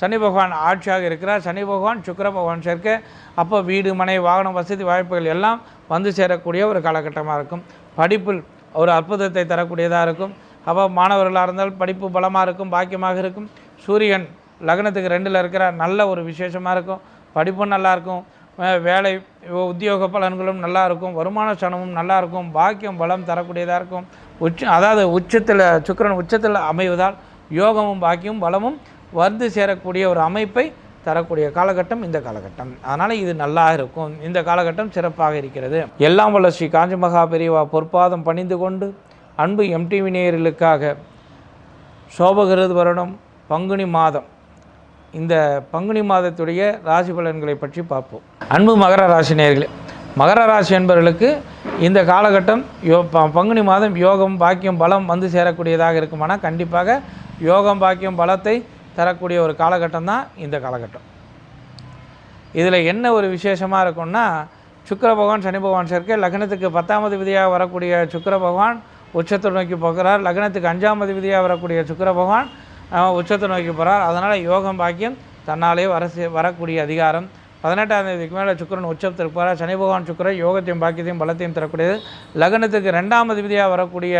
சனி பகவான் ஆட்சியாக இருக்கிறார். சனி பகவான் சுக்கிர பகவான் சேர்க்கை. அப்போ வீடு மனை வாகனம் வசதி வாய்ப்புகள் எல்லாம் வந்து சேரக்கூடிய ஒரு காலகட்டமாக இருக்கும். படிப்பில் ஒரு அற்புதத்தை தரக்கூடியதாக இருக்கும். அப்போ மாணவர்களாக இருந்தால் படிப்பு பலமாக இருக்கும், பாக்கியமாக இருக்கும். சூரியன் லக்னத்துக்கு 2ல் இருக்கிறார், நல்ல ஒரு விசேஷமாக இருக்கும். படிப்பும் நல்லாயிருக்கும், வேலை உத்தியோக பலன்களும் நல்லா இருக்கும், வருமான ஸ்தானமும் நல்லாயிருக்கும், பாக்கியம் பலம் தரக்கூடியதாக இருக்கும். அதாவது உச்சத்தில் சுக்கிரன் உச்சத்தில் அமைவதால் யோகமும் பாக்கியமும் பலமும் வந்து சேரக்கூடிய ஒரு அமைப்பை தரக்கூடிய காலகட்டம் இந்த காலகட்டம். அதனால் இது நல்லா இருக்கும். இந்த காலகட்டம் சிறப்பாக இருக்கிறது. எல்லாம் வல்ல ஸ்ரீ காஞ்சி மகா பெரியவா பொற்பாதம் பணிந்து கொண்டு அன்பு எம்டிவி நேயர்களுக்காக சோபகிருது வருடம் பங்குனி மாதம், இந்த பங்குனி மாதத்துடைய ராசி பலன்களை பற்றி பார்ப்போம். அன்பு மகர ராசி நேயர்களே, மகர ராசி என்பவர்களுக்கு இந்த காலகட்டம் பங்குனி மாதம் யோகம் பாக்கியம் பலம் வந்து சேரக்கூடியதாக இருக்குமானால் கண்டிப்பாக யோகம் பாக்கியம் பலத்தை தரக்கூடிய ஒரு காலகட்டம் தான் இந்த காலகட்டம். இதில் என்ன ஒரு விசேஷமாக இருக்கும்னா, சுக்கிர பகவான் சனி பகவான் சேர்க்கை. லக்னத்துக்கு 10வது விதியாக வரக்கூடிய சுக்கிர பகவான் உச்சத்தை நோக்கி போகிறார். லக்னத்துக்கு 5வது விதியாக வரக்கூடிய சுக்கிர பகவான் உச்சத்தை நோக்கி போகிறார். அதனால் யோகம் பாக்கியம் தன்னாலே வரக்கூடிய அதிகாரம். 18ஆம் தேதிக்கு மேலே சுக்கிரன் உச்சத்திற்கு போகிறார். சனி பகவான் சுக்கிரன் யோகத்தையும் பாக்கியத்தையும் பலத்தையும் தரக்கூடியது. லக்னத்துக்கு 2வது விதியாக வரக்கூடிய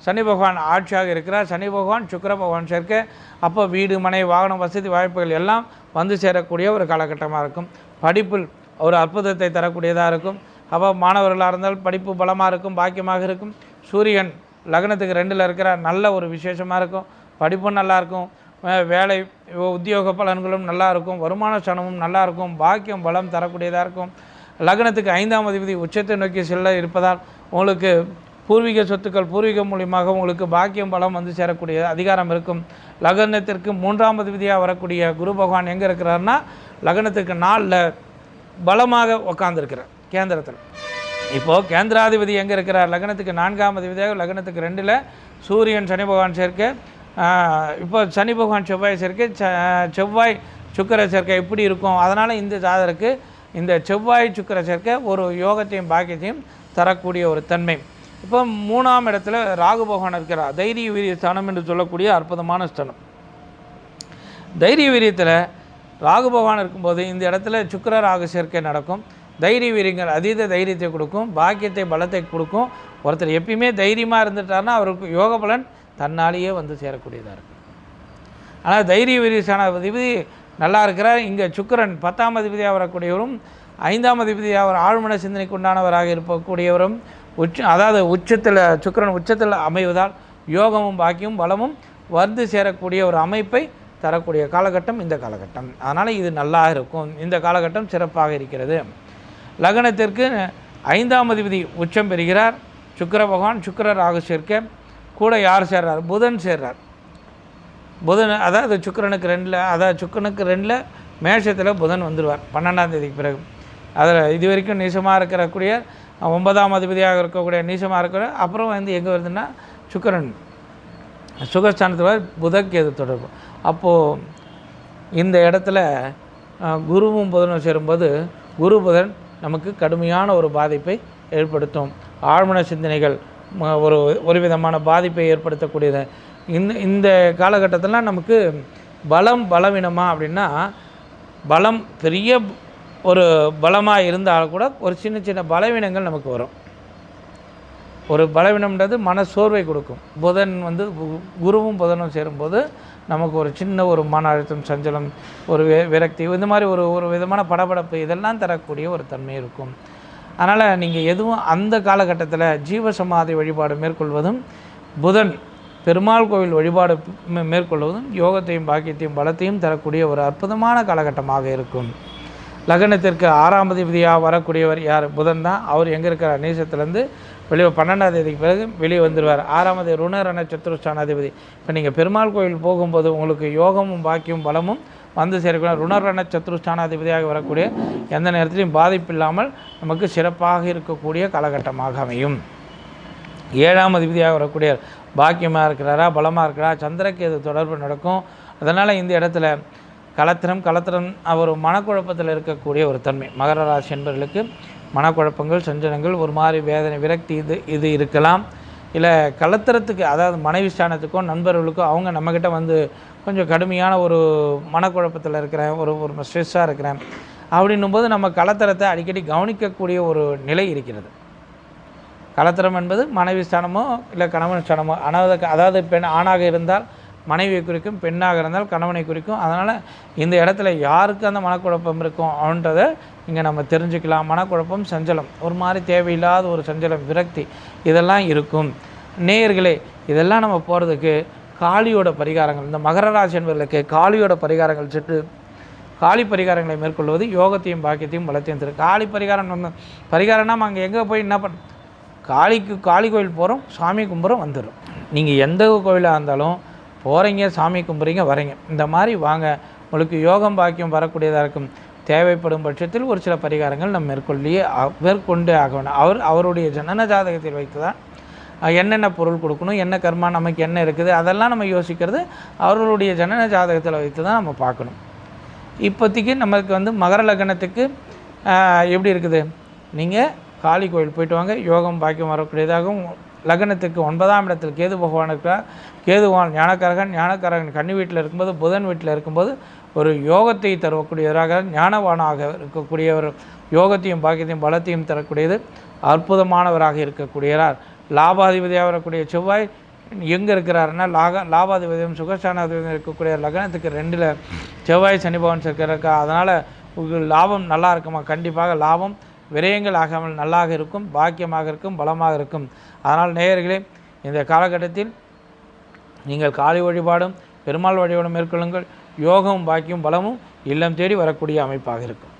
சனி பகவான் ஆட்சியாக இருக்கிறார். சனி பகவான் சுக்கிர பகவான் சேர்க்கை. அப்போ வீடு மனை வாகனம் வசதி வாய்ப்புகள் எல்லாம் வந்து சேரக்கூடிய ஒரு காலகட்டமாக இருக்கும். படிப்பில் ஒரு அற்புதத்தை தரக்கூடியதாக இருக்கும். அப்போ மாணவர்களாக இருந்தால் படிப்பு பலமாக இருக்கும், பாக்கியமாக இருக்கும். சூரியன் லக்னத்துக்கு 2ல் இருக்கிறார், நல்ல ஒரு விசேஷமாக இருக்கும். படிப்பும் நல்லாயிருக்கும், வேலை உத்தியோக பலன்களும் நல்லாயிருக்கும், வருமான ஸ்தானமும் நல்லாயிருக்கும், பாக்கியம் பலம் தரக்கூடியதாக இருக்கும். லக்னத்துக்கு 5ஆம் அதிபதி உச்சத்தை நோக்கி செல்ல இருப்பதால் உங்களுக்கு பூர்வீக சொத்துக்கள் பூர்வீகம் மூலியமாக உங்களுக்கு பாக்கியம் பலம் வந்து சேரக்கூடிய அதிகாரம் இருக்கும். லக்னத்திற்கு 3ஆம் அதிபதியாக வரக்கூடிய குரு பகவான் எங்கே இருக்கிறார்னா, லக்னத்துக்கு 4ல் பலமாக உட்காந்துருக்கிறார் கேந்திரத்தில். இப்போது கேந்திராதிபதி எங்கே இருக்கிறார்? லக்னத்துக்கு 4ஆம் அதிபதியாக லக்னத்துக்கு 2ல் சூரியன் சனி பகவான் சேர்க்கை. இப்போ சனி பகவான் செவ்வாய் சேர்க்கை, செவ்வாய் சுக்கிர சேர்க்கை இப்படி இருக்கும். அதனால் இந்த ஜாதகருக்கு இந்த செவ்வாய் சுக்கிர சேர்க்கை ஒரு யோகத்தையும் பாக்கியத்தையும் தரக்கூடிய ஒரு தன்மை. இப்போ 3ஆம் இடத்துல ராகு பகவான் இருக்கிறார். தைரிய வீரிய ஸ்தானம் என்று சொல்லக்கூடிய அற்புதமான ஸ்தானம். தைரிய வீரியத்தில் ராகு பகவான் இருக்கும்போது இந்த இடத்துல சுக்கிர ராகு சேர்க்கை நடக்கும். தைரிய வீரியங்கள் அதீத தைரியத்தை கொடுக்கும், பாக்கியத்தை பலத்தை கொடுக்கும். ஒருத்தர் எப்பயுமே தைரியமாக இருந்துட்டார்னா அவருக்கு யோக பலன் தன்னாலேயே வந்து சேரக்கூடியதாக இருக்கும். ஆனால் தைரிய வீரிய ஸ்தானாதிபதி நல்லா இருக்கிறார். இங்கே சுக்கிரன் 10ஆம் அதிபதியாக வரக்கூடியவரும் 5ஆம் அதிபதியாக அவர் ஆழ்மன சிந்தனைக்கு உண்டானவராக இருக்கக்கூடியவரும் அதாவது உச்சத்தில் சுக்கிரன் உச்சத்தில் அமைவதால் யோகமும் பாக்கியமும் பலமும் வந்து சேரக்கூடிய ஒரு அமைப்பை தரக்கூடிய காலகட்டம் இந்த காலகட்டம். அதனால் இது நல்லா இருக்கும். இந்த காலகட்டம் சிறப்பாக இருக்கிறது. லக்னத்திற்கு 5ஆம் அதிபதி உச்சம் பெறுகிறார் சுக்கிர பகவான். சுக்கிர ராகு சேர்க்கை. கூட யார் சேர்றார்? புதன் சேர்றார். புதன் அதாவது சுக்கிரனுக்கு 2ல் மேஷத்தில் புதன் வந்துடுவார் 12ஆம் தேதிக்கு பிறகு. அதில் இது வரைக்கும் நீசமாக இருக்கக்கூடிய 9ஆம் அதிபதியாக இருக்கக்கூடிய நீசமாக இருக்கிற அப்புறம் வந்து எங்கே வருதுன்னா சுக்கிரன் சுகஸ்தானத்தில் புதக்கேது தொடர்பு. அப்போது இந்த இடத்துல குருவும் புதனும் சேரும்போது குரு புதன் நமக்கு கடுமையான ஒரு பாதிப்பை ஏற்படுத்தும். ஆழ்மன சிந்தனைகள் ஒரு விதமான பாதிப்பை ஏற்படுத்தக்கூடியது. இந்த காலகட்டத்தில் நமக்கு பலவீனமாக அப்படின்னா, பலம் பெரிய ஒரு பலமாக இருந்தாலும் கூட ஒரு சின்ன சின்ன பலவீனங்கள் நமக்கு வரும். ஒரு பலவீனம்ன்றது மன சோர்வை கொடுக்கும். புதன் வந்து குருவும் புதனும் சேரும்போது நமக்கு ஒரு சின்ன ஒரு மன அழுத்தம், சஞ்சலம், ஒரு விரக்தி, இந்த மாதிரி ஒரு விதமான படபடப்பு இதெல்லாம் தரக்கூடிய ஒரு தன்மை இருக்கும். அதனால் நீங்கள் எதுவும் அந்த காலகட்டத்தில் ஜீவசமாதி வழிபாடு மேற்கொள்வதும் புதன் பெருமாள் கோவில் வழிபாடு மேற்கொள்வதும் யோகத்தையும் பாக்கியத்தையும் பலத்தையும் தரக்கூடிய ஒரு அற்புதமான காலகட்டமாக இருக்கும். லக்னத்திற்கு 6ஆம் அதிபதியாக வரக்கூடியவர் யார்? புதன் தான். அவர் எங்கே இருக்கிறார்? நீசத்துலேருந்து வெளியே 12ஆம் தேதிக்கு பிறகு வெளியே வந்துடுவார். 6ஆம் தேதி ருணரண சத்துருஷ்டானாதிபதி. இப்போ நீங்கள் பெருமாள் கோவில் போகும்போது உங்களுக்கு யோகமும் பாக்கியம் பலமும் வந்து சேர்க்கணும். ருணரண சத்துருஷ்டானாதிபதியாக வரக்கூடிய எந்த நேரத்திலையும் பாதிப்பு இல்லாமல் நமக்கு சிறப்பாக இருக்கக்கூடிய காலகட்டமாக அமையும். 7ஆம் அதிபதியாக வரக்கூடிய பாக்கியமாக இருக்கிறாரா, பலமாக இருக்கிறாரா, சந்திரக்கேது தொடர்பு நடக்கும். அதனால் இந்த இடத்துல கலத்திரம் அவர் மனக்குழப்பத்தில் இருக்கக்கூடிய ஒரு தன்மை. மகர ராசி என்பவர்களுக்கு மனக்குழப்பங்கள், சஞ்சலங்கள், ஒரு மாதிரி வேதனை, விரக்தி இது இருக்கலாம். இல்லை கலத்திரத்துக்கு, அதாவது மனைவி ஸ்தானத்துக்கோ நண்பர்களுக்கோ அவங்க நம்மக்கிட்ட வந்து கொஞ்சம் கடுமையான ஒரு மனக்குழப்பத்தில் இருக்கிறேன், ஒரு ஸ்ட்ரெஸ்ஸாக இருக்கிறேன் அப்படின்னும்போது நம்ம கலத்திரத்தை அடிக்கடி கவனிக்கக்கூடிய ஒரு நிலை இருக்கிறது. கலத்திரம் என்பது மனைவி ஸ்தானமோ இல்லை கணவன் ஸ்தானமோ, அதாவது ஆணாக இருந்தால் மனைவியை குறிக்கும், பெண்ணாக இருந்தால் கணவனை குறிக்கும். அதனால் இந்த இடத்துல யாருக்கு அந்த மனக்குழப்பம் இருக்கும் அப்படின்றத இங்கே நம்ம தெரிஞ்சுக்கலாம். மனக்குழப்பம், சஞ்சலம், ஒரு மாதிரி தேவையில்லாத ஒரு சஞ்சலம், விரக்தி இதெல்லாம் இருக்கும். நேயர்களே, இதெல்லாம் நம்ம போகிறதுக்கு காளியோட பரிகாரங்கள், இந்த மகர ராசி என்பவர்களுக்கு காளியோட பரிகாரங்கள் சென்று காளி பரிகாரங்களை மேற்கொள்வது யோகத்தையும் பாக்கியத்தையும் பலத்தையும் தரும். காளி பரிகாரம் பரிகாரம்னா நம்ம அங்கே எங்கே போய் என்ன காளி கோயில் போகிறோம், சாமி கும்பிட்றோம், வந்துடும். நீங்கள் எந்த கோயிலாக இருந்தாலும் போகிறீங்க, சாமி கும்பிட்றீங்க, வரீங்க, இந்த மாதிரி வாங்க, உங்களுக்கு யோகம் பாக்கியம் வரக்கூடியதாக இருக்கும். தேவைப்படும் பட்சத்தில் ஒரு சில பரிகாரங்கள் நம்ம மேற்கொண்டே ஆக வேணும். அவருடைய ஜனன ஜாதகத்தில் வைத்து தான் என்னென்ன பொருள் கொடுக்கணும், என்ன கர்மா நமக்கு என்ன இருக்குது, அதெல்லாம் நம்ம யோசிக்கிறது அவர்களுடைய ஜனன ஜாதகத்தில் வைத்து தான் நம்ம பார்க்கணும். இப்போதைக்கு நமக்கு வந்து மகர லக்னத்துக்கு எப்படி இருக்குது, நீங்கள் காளி கோயில் போயிட்டு வாங்க, யோகம் பாக்கியம் வரக்கூடியதாகவும். லக்னத்துக்கு 9ஆம் இடத்தில் கேது பகவான் இருக்கிறார். கேது பகவான் ஞானக்காரகன் கன்னி வீட்டில் இருக்கும்போது, புதன் வீட்டில் இருக்கும்போது ஒரு யோகத்தை தரக்கூடியவராக, ஞானவானாக இருக்கக்கூடியவர், யோகத்தையும் பாக்கியத்தையும் பலத்தையும் தரக்கூடியது, அற்புதமானவராக இருக்கக்கூடியவர். லாபாதிபதியாக வரக்கூடிய செவ்வாய் எங்கே இருக்கிறாருன்னா லாபாதிபதியும் சுகஸ்தானாதிபதியும் இருக்கக்கூடிய லக்னத்துக்கு 2ல் செவ்வாய் சனி பகவான் இருக்கிறக்கா. அதனால் லாபம் நல்லா இருக்குமா? கண்டிப்பாக லாபம் விரயங்கள் ஆகாமல் நல்லாக இருக்கும், பாக்கியமாக இருக்கும், பலமாக இருக்கும். அதனால் நேயர்களே, இந்த காலகட்டத்தில் நீங்கள் காளி வழிபாடும் பெருமாள் வழிபாடும் மேற்கொள்ளுங்கள். யோகமும் பாக்கியம் பலமும் இல்லம் தேடி வரக்கூடிய அமைப்பாக இருக்கும்.